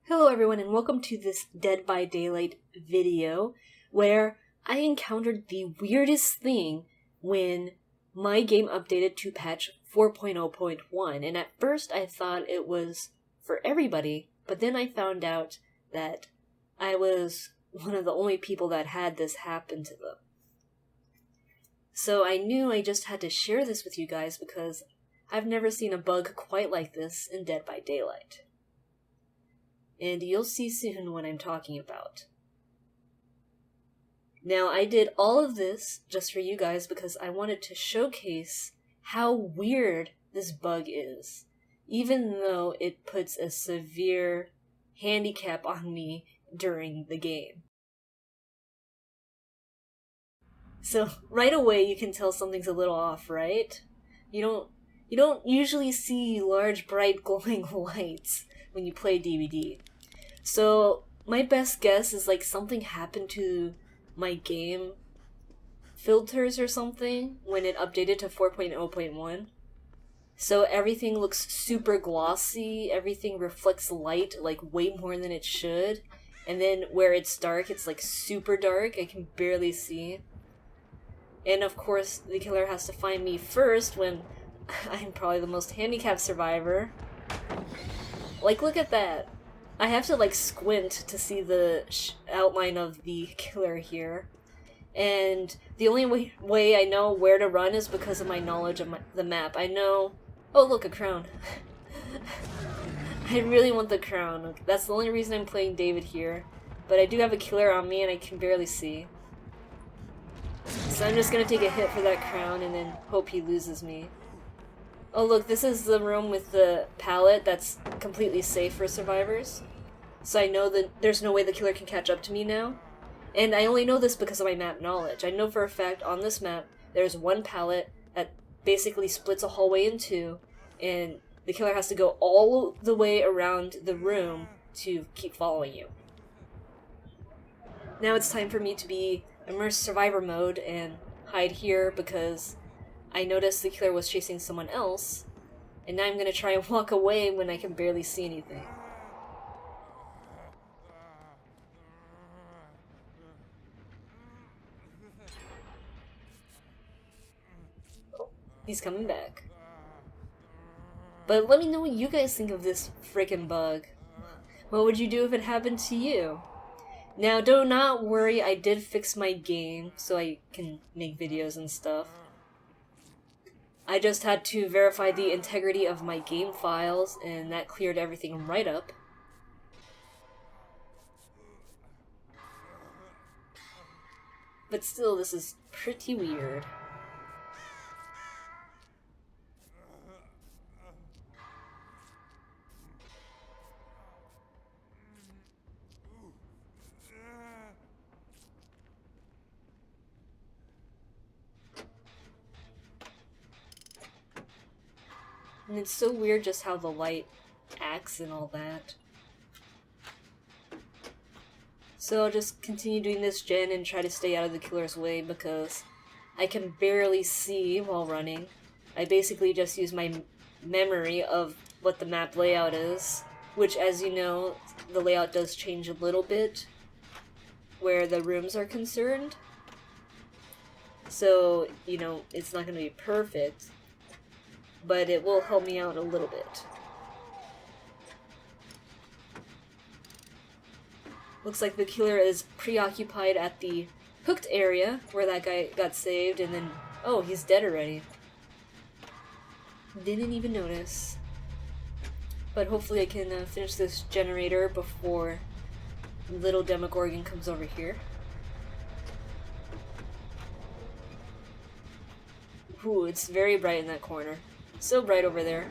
Hello everyone and welcome to this Dead by Daylight video where I encountered the weirdest thing when my game updated to patch 4.0.1, and at first I thought it was for everybody, but then I found out that I was one of the only people that had this happen to them. So I knew I just had to share this with you guys because I've never seen a bug quite like this in Dead by Daylight. And you'll see soon what I'm talking about. Now, I did all of this just for you guys because I wanted to showcase how weird this bug is, even though it puts a severe handicap on me during the game. So, right away you can tell something's a little off, right? You don't usually see large, bright, glowing lights when you play DBD. So, my best guess is like something happened to my game filters or something when it updated to 4.0.1. So everything looks super glossy, everything reflects light like way more than it should. And then where it's dark, it's like super dark, I can barely see. And of course, the killer has to find me first when I'm probably the most handicapped survivor. Like, look at that. I have to like squint to see the outline of the killer here. And the only way I know where to run is because of my knowledge of the map. I know... Oh, look, a crown. I really want the crown. That's the only reason I'm playing David here. But I do have a killer on me and I can barely see. So I'm just gonna take a hit for that crown and then hope he loses me. Oh look, this is the room with the pallet that's completely safe for survivors. So I know that there's no way the killer can catch up to me now. And I only know this because of my map knowledge. I know for a fact on this map there's one pallet that basically splits a hallway in two, and the killer has to go all the way around the room to keep following you. Now it's time for me to be immersed survivor mode and hide here because I noticed the killer was chasing someone else, and now I'm gonna try and walk away when I can barely see anything. Oh, he's coming back. But let me know what you guys think of this frickin' bug. What would you do if it happened to you? Now, do not worry, I did fix my game so I can make videos and stuff. I just had to verify the integrity of my game files, and that cleared everything right up. But still, this is pretty weird. And it's so weird just how the light acts and all that. So I'll just continue doing this gen and try to stay out of the killer's way because I can barely see while running. I basically just use my memory of what the map layout is, which, as you know, the layout does change a little bit where the rooms are concerned. So, you know, it's not going to be perfect, but it will help me out a little bit. Looks like the killer is preoccupied at the hooked area where that guy got saved, and then, oh, he's dead already. Didn't even notice. But hopefully I can finish this generator before little Demogorgon comes over here. Ooh, it's very bright in that corner. So bright over there.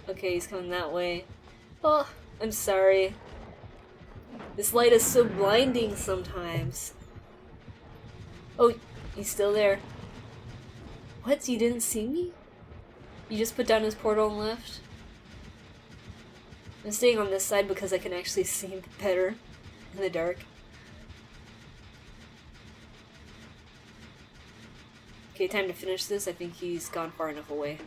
Okay, he's coming that way. Oh, I'm sorry. This light is so blinding sometimes. Oh, he's still there. What? You didn't see me? You just put down his portal and left? I'm staying on this side because I can actually see better in the dark. Okay, time to finish this. I think he's gone far enough away.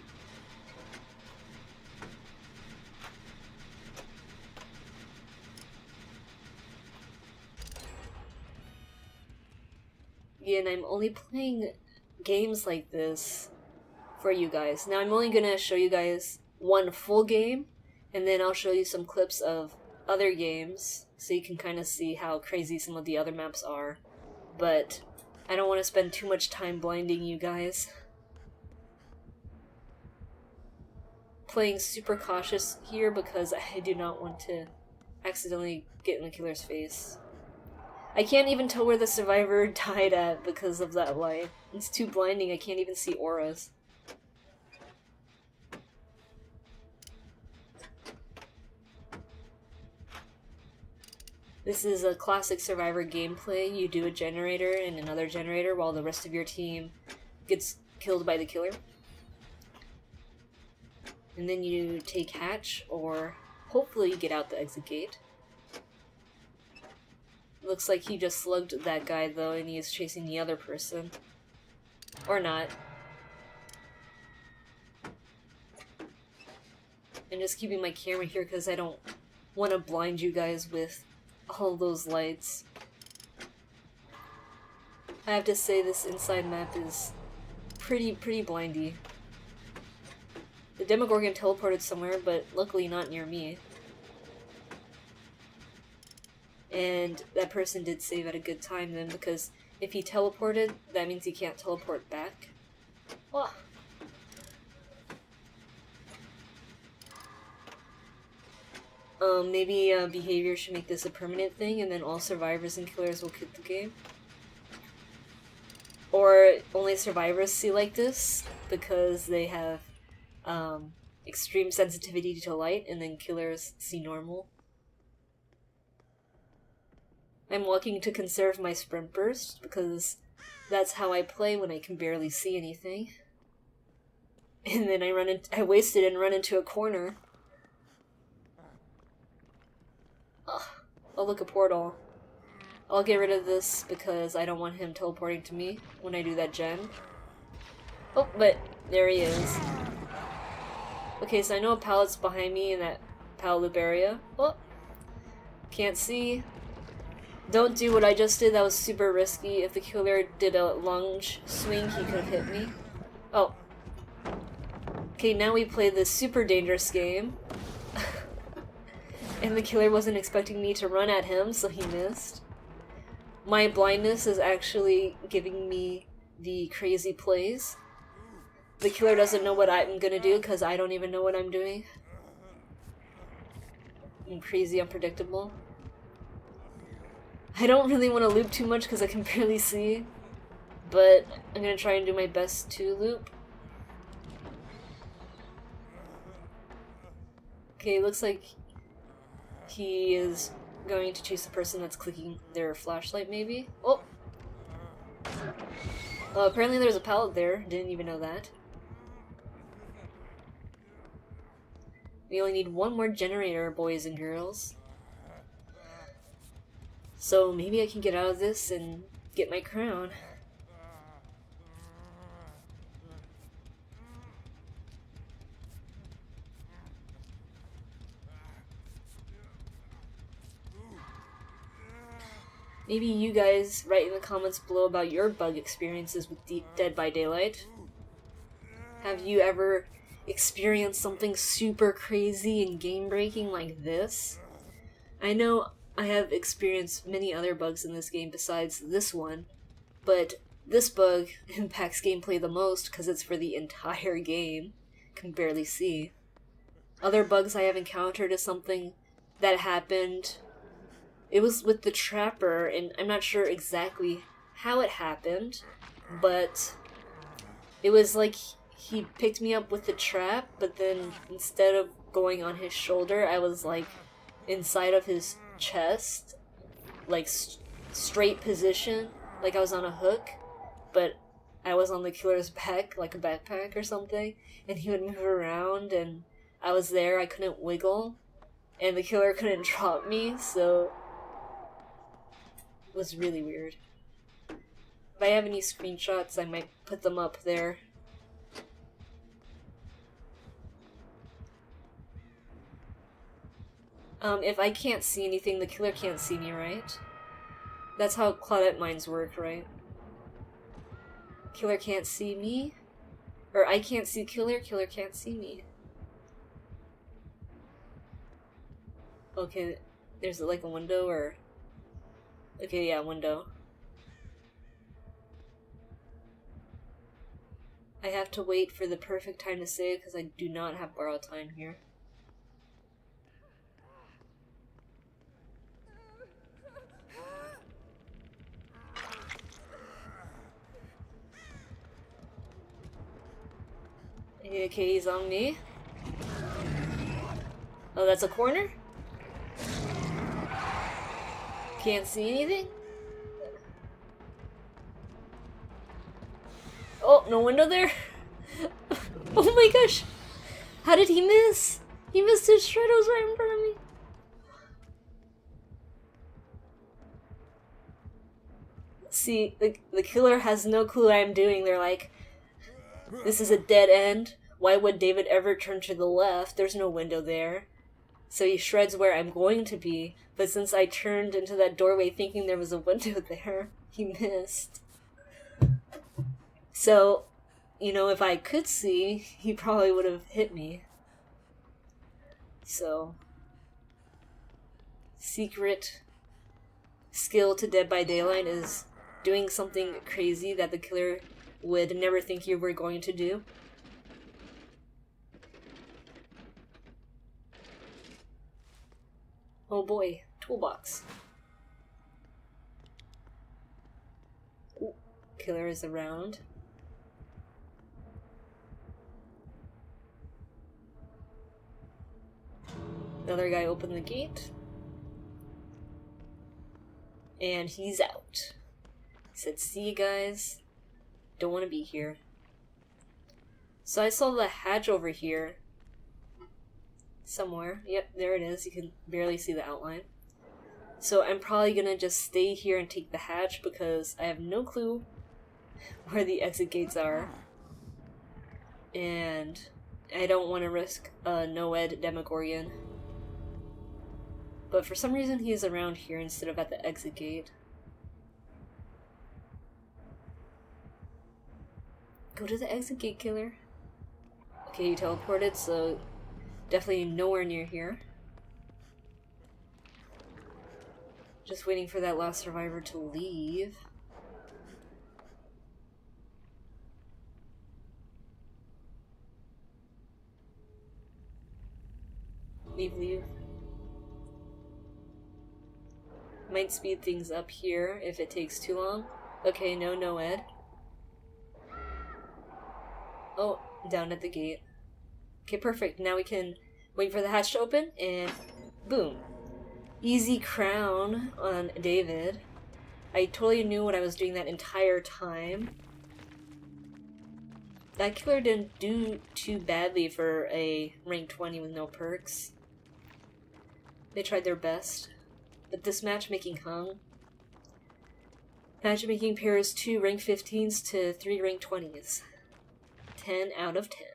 Yeah, and I'm only playing games like this for you guys. Now I'm only gonna show you guys one full game, and then I'll show you some clips of other games, so you can kind of see how crazy some of the other maps are. But I don't want to spend too much time blinding you guys. Playing super cautious here because I do not want to accidentally get in the killer's face. I can't even tell where the survivor died at because of that light. It's too blinding, I can't even see auras. This is a classic Survivor gameplay. You do a generator and another generator while the rest of your team gets killed by the killer. And then you take hatch, or hopefully get out the exit gate. Looks like he just slugged that guy though, and he is chasing the other person. Or not. I'm just keeping my camera here because I don't want to blind you guys with all those lights. I have to say this inside map is pretty blindy. The Demogorgon teleported somewhere, but luckily not near me. And that person did save at a good time then, because if he teleported, that means he can't teleport back. Oh. Maybe behavior should make this a permanent thing, and then all survivors and killers will quit the game. Or only survivors see like this, because they have extreme sensitivity to light, and then killers see normal. I'm walking to conserve my sprint burst, because that's how I play when I can barely see anything. And then I wasted and run into a corner. Oh, look, a portal. I'll get rid of this because I don't want him teleporting to me when I do that gen. Oh, but there he is. Okay, so I know a pallet's behind me in that pallet loop area. Oh, can't see. Don't do what I just did, that was super risky. If the killer did a lunge swing, he could have hit me. Oh. Okay, now we play this super dangerous game. And the killer wasn't expecting me to run at him, so he missed. My blindness is actually giving me the crazy plays. The killer doesn't know what I'm gonna do because I don't even know what I'm doing. I'm crazy unpredictable. I don't really want to loop too much because I can barely see, but I'm gonna try and do my best to loop. Okay, looks like he is going to chase the person that's clicking their flashlight, maybe? Oh! Apparently there's a pallet there. Didn't even know that. We only need one more generator, boys and girls. So maybe I can get out of this and get my crown. Maybe you guys write in the comments below about your bug experiences with Dead by Daylight. Have you ever experienced something super crazy and game-breaking like this? I know I have experienced many other bugs in this game besides this one, but this bug impacts gameplay the most because it's for the entire game. Can barely see. Other bugs I have encountered is something that happened. It was with the trapper, and I'm not sure exactly how it happened, but it was like he picked me up with the trap, but then instead of going on his shoulder, I was like inside of his chest, like straight position, like I was on a hook, but I was on the killer's back, like a backpack or something, and he would move around, and I was there, I couldn't wiggle, and the killer couldn't drop me, so it was really weird. If I have any screenshots, I might put them up there. If I can't see anything, the killer can't see me, right? That's how Claudette mines work, right? Killer can't see me? Or I can't see killer, killer can't see me. Okay, there's like a window or... Okay, yeah, window. I have to wait for the perfect time to say it because I do not have borrowed time here. Okay, he's on me. Oh, that's a corner? Can't see anything? Oh, no window there? Oh my gosh! How did he miss? He missed his shadows right in front of me. See, the killer has no clue what I'm doing. They're like, this is a dead end. Why would David ever turn to the left? There's no window there. So he shreds where I'm going to be, but since I turned into that doorway thinking there was a window there, he missed. So, you know, if I could see, he probably would have hit me. So, secret skill to Dead by Daylight is doing something crazy that the killer would never think you were going to do. Oh boy, toolbox. Ooh, killer is around. Another guy opened the gate. And he's out. He said, see you guys. Don't want to be here. So I saw the hatch over here. Somewhere. Yep, there it is. You can barely see the outline. So I'm probably gonna just stay here and take the hatch because I have no clue where the exit gates are. And I don't want to risk a Noed Demogorgon. But for some reason he is around here instead of at the exit gate. Go to the exit gate, killer. Okay, you teleported, so definitely nowhere near here. Just waiting for that last survivor to leave. Leave. Might speed things up here if it takes too long. Okay, no Noed. Oh, down at the gate. Okay, perfect. Now we can wait for the hatch to open, and boom. Easy crown on David. I totally knew what I was doing that entire time. That killer didn't do too badly for a rank 20 with no perks. They tried their best. But this matchmaking hung. Matchmaking pairs 2 rank 15s to 3 rank 20s. 10 out of 10.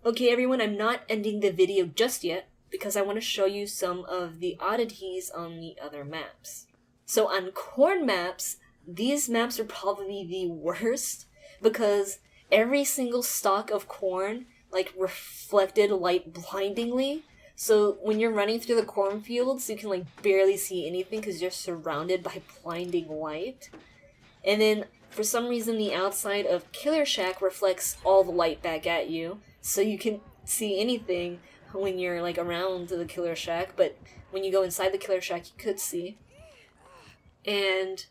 Okay everyone, I'm not ending the video just yet because I want to show you some of the oddities on the other maps. So on Corn maps, these maps are probably the worst because every single stalk of corn like reflected light blindingly. So when you're running through the cornfields, you can like barely see anything because you're surrounded by blinding light. And then for some reason the outside of Killer Shack reflects all the light back at you, so you can see anything when you're like around the Killer Shack, but when you go inside the Killer Shack you could see. And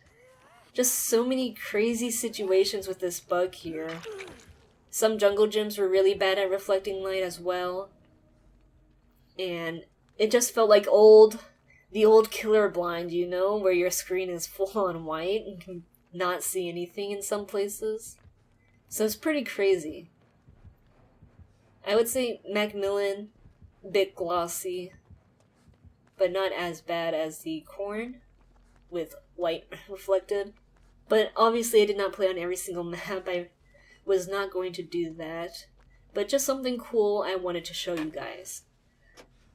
just so many crazy situations with this bug here. Some jungle gyms were really bad at reflecting light as well. And it just felt like the old Killer Blind, you know, where your screen is full on white and can not see anything in some places. So it's pretty crazy. I would say Macmillan, bit glossy, but not as bad as the corn with light reflected. But obviously I did not play on every single map. I was not going to do that. But just something cool I wanted to show you guys.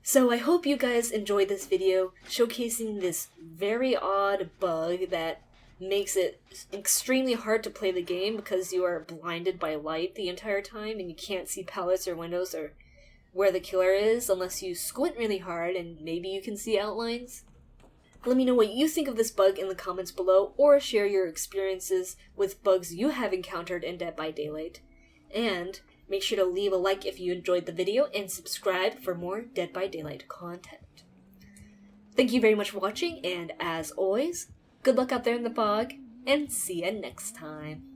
So I hope you guys enjoyed this video showcasing this very odd bug that makes it extremely hard to play the game because you are blinded by light the entire time and you can't see pallets or windows or where the killer is unless you squint really hard and maybe you can see outlines. Let me know what you think of this bug in the comments below, or share your experiences with bugs you have encountered in Dead by Daylight. And make sure to leave a like if you enjoyed the video and subscribe for more Dead by Daylight content. Thank you very much for watching, and as always, good luck out there in the fog, and see ya next time.